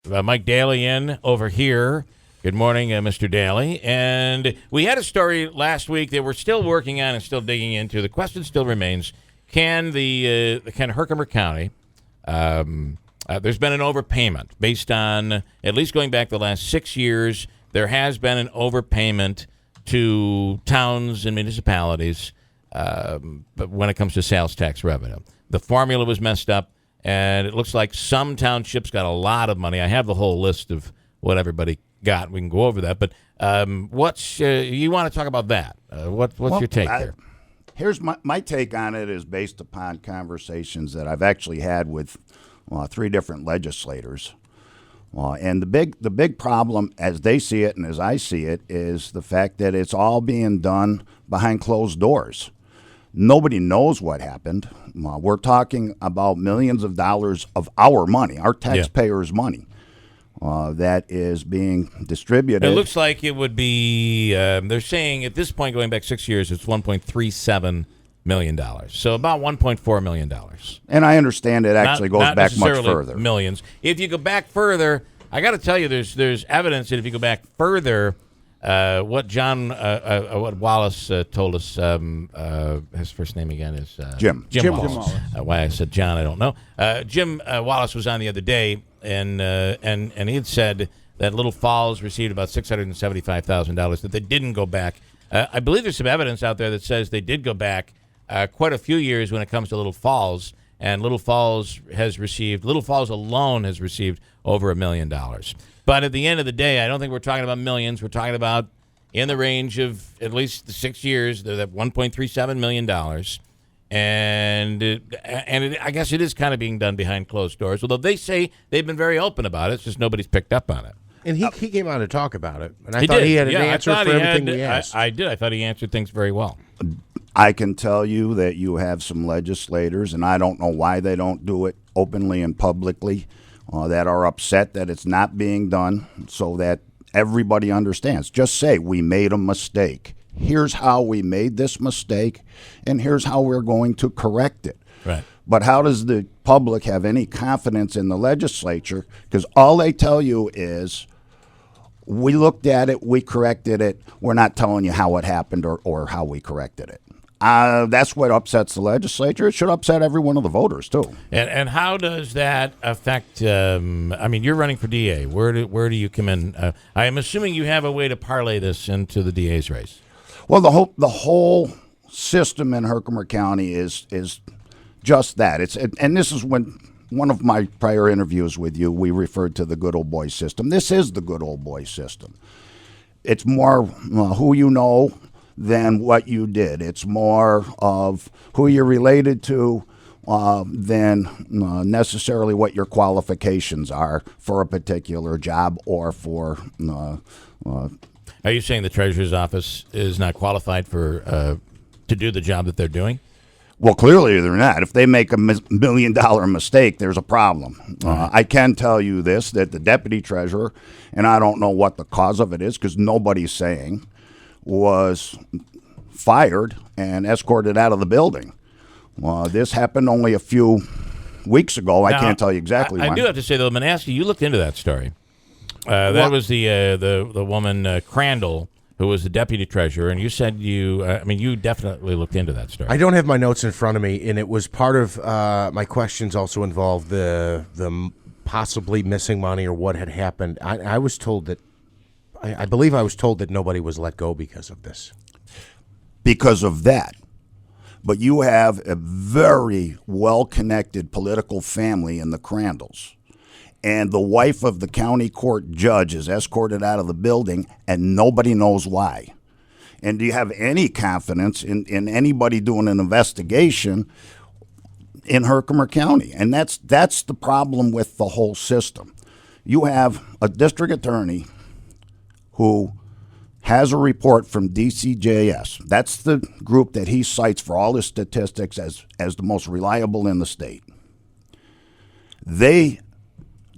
Mike Daley in over here. Good morning, Mr. Daley. And we had a story last week that we're still working on and still digging into. The question still remains, can Herkimer County, there's been an overpayment based on, at least going back the last 6 years, there has been an overpayment to towns and municipalities but when it comes to sales tax revenue. The formula was messed up, and it looks like some townships got a lot of money. I have the whole list of what everybody got. We can go over that. But what's you want to talk about that? What's your take there? Here's my take on it is based upon conversations that I've actually had with 3 different legislators. And the big problem, as they see it and as I see it, is the fact that it's all being done behind closed doors. Nobody knows what happened. We're talking about millions of dollars of our money, our taxpayers' money, that is being distributed. It looks like it would be, they're saying at this point, going back 6 years, it's $1.37 million. So about $1.4 million. And I understand it actually goes back much further. Millions. If you go back further, I got to tell you, there's evidence that if you go back further, what Wallace told us, his first name again is Jim. Jim Wallace. Why I said John, I don't know. Jim Wallace was on the other day, and he had said that Little Falls received about $675,000, that they didn't go back. I believe there's some evidence out there that says they did go back quite a few years when it comes to Little Falls, and Little Falls alone has received over $1 million. But at the end of the day, I don't think we're talking about millions. We're talking about in the range of at least the 6 years, that $1.37 million. And I guess it is kind of being done behind closed doors, although they say they've been very open about it. It's just nobody's picked up on it. And he came out to talk about it. And I thought he had an answer for everything we asked. I did. I thought he answered things very well. I can tell you that you have some legislators, and I don't know why they don't do it openly and publicly, that are upset that it's not being done so that everybody understands. Just say, we made a mistake. Here's how we made this mistake, and here's how we're going to correct it. Right. But how does the public have any confidence in the legislature? Because all they tell you is, we looked at it, we corrected it, we're not telling you how it happened or how we corrected it. That's what upsets the legislature. It should upset every one of the voters, too. And how does that affect, you're running for DA. Where do you come in? I am assuming you have a way to parlay this into the DA's race. Well, the whole system in Herkimer County is just that. And this is when one of my prior interviews with you, we referred to the good old boy system. This is the good old boy system. It's more who you know than what you did. It's more of who you're related to than necessarily what your qualifications are for a particular job or for. Are you saying the Treasurer's Office is not qualified to do the job that they're doing? Well, clearly they're not. If they make $1 million mistake, there's a problem. I can tell you this, that the deputy treasurer, and I don't know what the cause of it is because nobody's saying, was fired and escorted out of the building. This happened only a few weeks ago. I can't tell you exactly when. I do have to say, though, Manasseh, you looked into that story. That was the woman, Crandall, who was the deputy treasurer, and you said you definitely looked into that story. I don't have my notes in front of me, and it was part of my questions also involved the possibly missing money or what had happened. I was told that, I believe I was told that nobody was let go because of this. Because of that. But you have a very well-connected political family in the Crandalls. And the wife of the county court judge is escorted out of the building, and nobody knows why. And do you have any confidence in anybody doing an investigation in Herkimer County? And that's the problem with the whole system. You have a district attorney who has a report from DCJS. That's the group that he cites for all his statistics as the most reliable in the state. They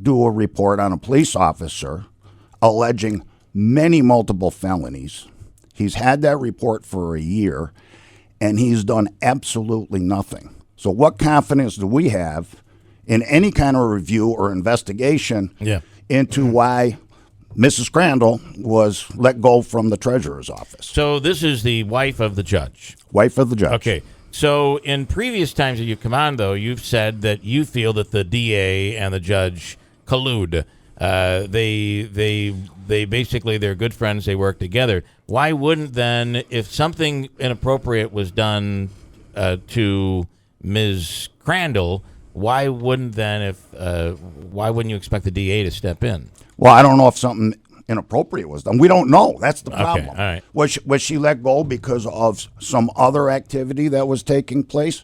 do a report on a police officer alleging many multiple felonies. He's had that report for a year, and he's done absolutely nothing. So what confidence do we have in any kind of review or investigation into why Mrs. Crandall was let go from the treasurer's office. So this is the wife of the judge. Wife of the judge. Okay. So in previous times that you've come on, though, you've said that you feel that the DA and the judge collude. They basically, they're good friends. They work together. Why wouldn't then, if something inappropriate was done to Ms. Crandall, why wouldn't you expect the DA to step in? Well, I don't know if something inappropriate was done. We don't know. That's the problem. Okay, all right. Was she let go because of some other activity that was taking place?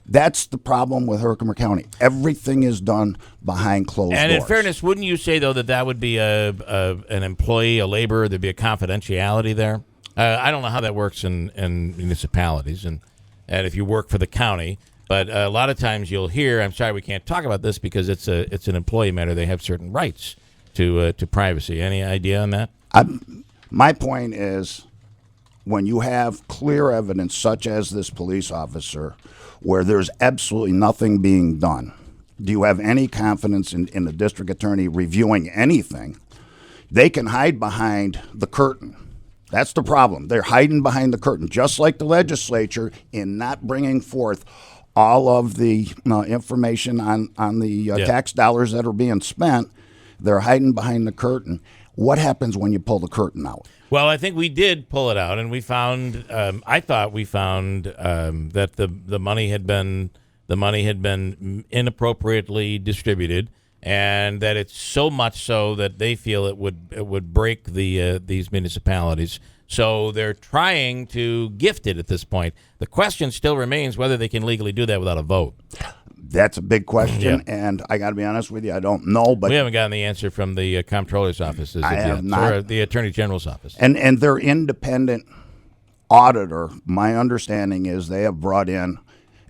That's the problem with Herkimer County. Everything is done behind closed doors. And in fairness, wouldn't you say, though, that would be an employee, a laborer, there'd be a confidentiality there? I don't know how that works in municipalities and if you work for the county. But a lot of times you'll hear, I'm sorry we can't talk about this because it's an employee matter. They have certain rights to privacy. Any idea on that? My point is, when you have clear evidence such as this police officer where there's absolutely nothing being done, do you have any confidence in the district attorney reviewing anything? They can hide behind the curtain. That's the problem. They're hiding behind the curtain, just like the legislature in not bringing forth all of the information on the tax dollars that are being spent. They're hiding behind the curtain. What happens when you pull the curtain out? Well, I think we did pull it out, and we found. I thought we found that the money had been inappropriately distributed, and that it's so much so that they feel it would break these municipalities. So they're trying to gift it at this point. The question still remains whether they can legally do that without a vote. That's a big question, and I got to be honest with you, I don't know. But we haven't gotten the answer from the comptroller's office, is it? I have not. Or the attorney general's office. And their independent auditor, my understanding is they have brought in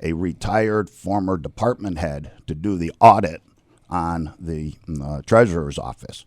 a retired former department head to do the audit on the treasurer's office.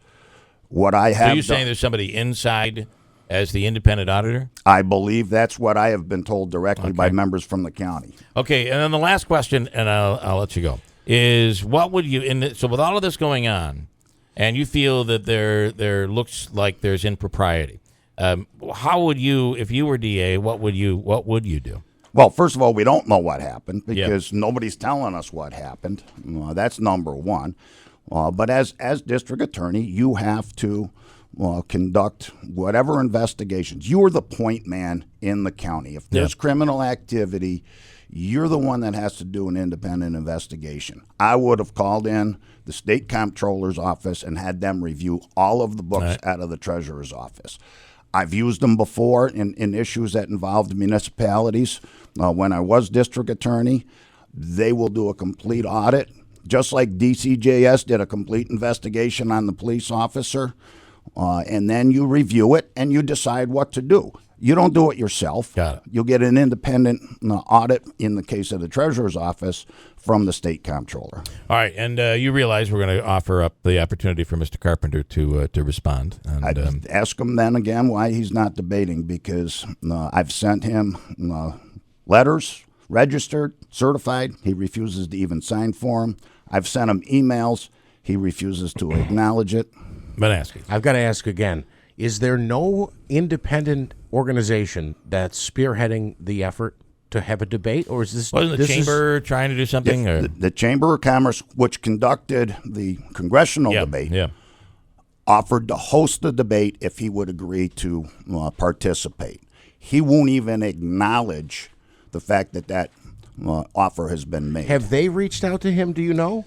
What I have. So you're saying there's somebody inside as the independent auditor? I believe that's what I have been told directly by members from the county. Okay, and then the last question, and I'll let you go, is what would you, so with all of this going on, and you feel that there looks like there's impropriety, how would you, if you were DA, what would you do? Well, first of all, we don't know what happened because nobody's telling us what happened. That's number one. But as district attorney, you have to conduct whatever investigations. You are the point man in the county. If there's criminal activity, you're the one that has to do an independent investigation. I would have called in the state comptroller's office and had them review all of the books out of the treasurer's office. I've used them before in issues that involved municipalities. When I was district attorney, they will do a complete audit, just like DCJS did a complete investigation on the police officer. And then you review it and you decide what to do. You don't do it yourself. Got it. You'll get an independent audit in the case of the treasurer's office from the state comptroller. All right, and you realize we're going to offer up the opportunity for Mr. Carpenter to respond. And, I'd ask him then again why he's not debating, because I've sent him letters, registered, certified. He refuses to even sign for them. I've sent him emails. He refuses to acknowledge it. Been asking. I've got to ask again. Is there no independent organization that's spearheading the effort to have a debate, or is this? Wasn't the chamber trying to do something? The Chamber of Commerce, which conducted the congressional debate, offered to host the debate if he would agree to participate. He won't even acknowledge the fact that offer has been made. Have they reached out to him? Do you know?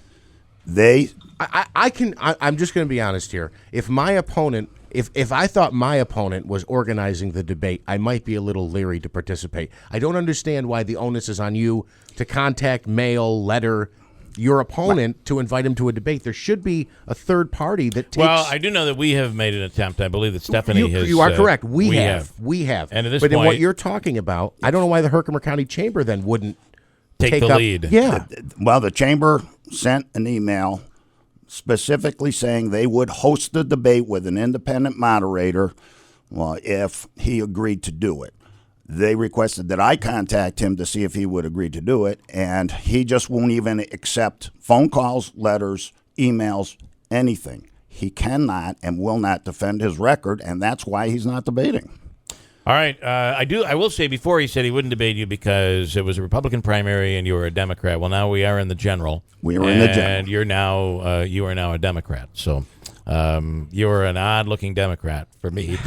I'm just going to be honest here. If my opponent, if I thought my opponent was organizing the debate, I might be a little leery to participate. I don't understand why the onus is on you to contact, mail, letter your opponent to invite him to a debate. There should be a third party that takes. Well, I do know that we have made an attempt. I believe that Stephanie has. You are correct. We have. And at this point, in what you're talking about, I don't know why the Herkimer County Chamber then wouldn't take the lead. Yeah. Well, the chamber sent an email specifically saying they would host the debate with an independent moderator if he agreed to do it. They requested that I contact him to see if he would agree to do it, and he just won't even accept phone calls, letters, emails, anything. He cannot and will not defend his record, and that's why he's not debating. All right. I will say before he said he wouldn't debate you because it was a Republican primary and you were a Democrat. Well, now we are in the general. We are in the general. And you are now a Democrat. So you're an odd-looking Democrat for me.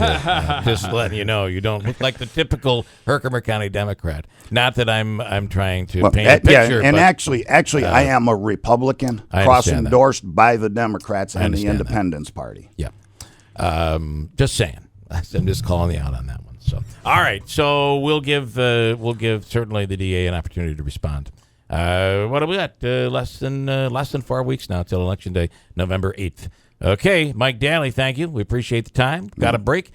Just letting you know, you don't look like the typical Herkimer County Democrat. Not that I'm trying to paint a picture. Yeah, and but, actually, I am a Republican, cross-endorsed by the Democrats and the Independence Party. Yeah. Just saying. I'm just calling you out on that one. So, all right. So we'll give certainly the DA an opportunity to respond. What have we got? Less than 4 weeks now till Election Day, November 8th. Okay, Mike Daley, thank you. We appreciate the time. Got a break.